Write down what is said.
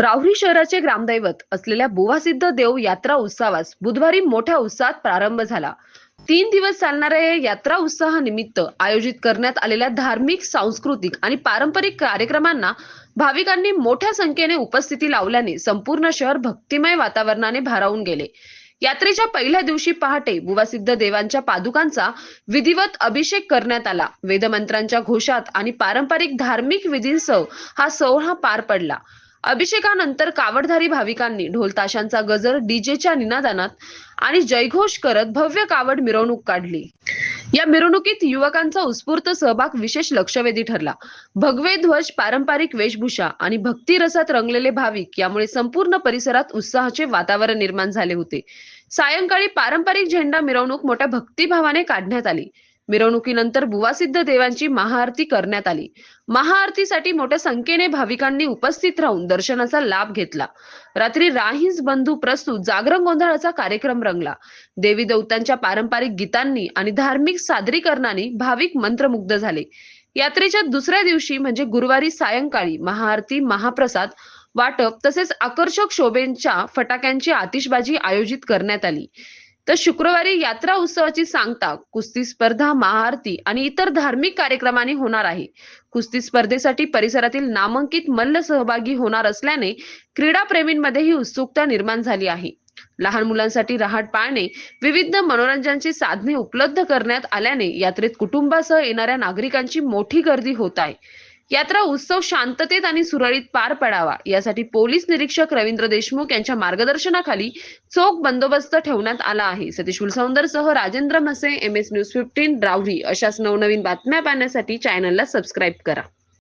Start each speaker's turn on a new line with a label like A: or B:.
A: राहुरी शहराचे ग्रामदैवत असलेल्या बुवासिद्ध देव यात्रा उत्सवास बुधवारी मोठ्या उत्साहात प्रारंभ झाला. 3 दिवस चालणाऱ्या या यात्रा उत्सवानिमित्त आयोजित करण्यात आलेल्या धार्मिक, सांस्कृतिक आणि पारंपरिक कार्यक्रमांना भाविकांनी मोठ्या संख्येने उपस्थिती लावल्याने संपूर्ण शहर भक्तिमय वातावरणाने भारावून गेले. यात्रेच्या पहिल्या दिवशी पहाटे बुवासिद्ध देवांच्या पादुकांचा विधिवत अभिषेक करण्यात आला. वेदमंत्रांच्या घोषात आणि पारंपरिक धार्मिक विधींसह हा सोहळा पार पडला. अभिषेकानंतर कावडधारी भाविकांनी ढोल ताशांचा गजर, डीजेच्या निनादानात आणि जयघोष करत भव्य कावड मिरवणूक काढली. या मिरवणुकीत युवकांचा उत्स्फूर्त सहभाग विशेष लक्षवेधी ठरला. भगवे ध्वज, पारंपरिक वेशभूषा आणि भक्ती रसात रंगलेले भाविक यामुळे संपूर्ण परिसरात उत्साहाचे वातावरण निर्माण झाले होते. सायंकाळी पारंपरिक झेंडा मिरवणूक मोठ्या भक्तिभावाने काढण्यात आली. मिरवणुकीनंतर बुवासिद्ध देवांची महाआरती करण्यात आली. महाआरतीसाठी मोठ्या संख्येने भाविकांनी उपस्थित राहून दर्शनाचा लाभ घेतला. रात्री राहीस बंधू प्रस्तुत जागरण गोंधळाचा कार्यक्रम रंगला. देवी देवतांच्या पारंपरिक गीतांनी आणि धार्मिक सादरीकरणांनी भाविक मंत्रमुग्ध झाले. यात्रेच्या दुसऱ्या दिवशी म्हणजे गुरुवारी सायंकाळी महाआरती, महाप्रसाद वाटप तसेच आकर्षक शोभेच्या फटाक्यांची आतिषबाजी आयोजित करण्यात आली. तर शुक्रवारी यात्रा उत्सवाची सांगता कुस्ती स्पर्धा, महाआरती आणि इतर धार्मिक कार्यक्रमांनी होणार आहे. कुस्ती स्पर्धेसाठी परिसरातील नामांकित मल्ल सहभागी होणार असल्याने क्रीडा प्रेमींमध्येही उत्सुकता निर्माण झाली आहे. लहान मुलांसाठी रहाट पाळणे, विविध मनोरंजनाची साधने उपलब्ध करण्यात आल्याने यात्रेत कुटुंबासह येणाऱ्या नागरिकांची मोठी गर्दी होत आहे. यात्रा उत्सव शांततेत आणि सुरळीत पार पडावा यासाठी पोलीस निरीक्षक रवींद्र देशमुख यांच्या मार्गदर्शनाखाली चोख बंदोबस्त ठेवण्यात आला आहे. सतीश सह राजेंद्र म्हसे, MS News 15 राहुरी. अशाच नवनवीन बातम्या पाहण्यासाठी चॅनलला सबस्क्राईब करा.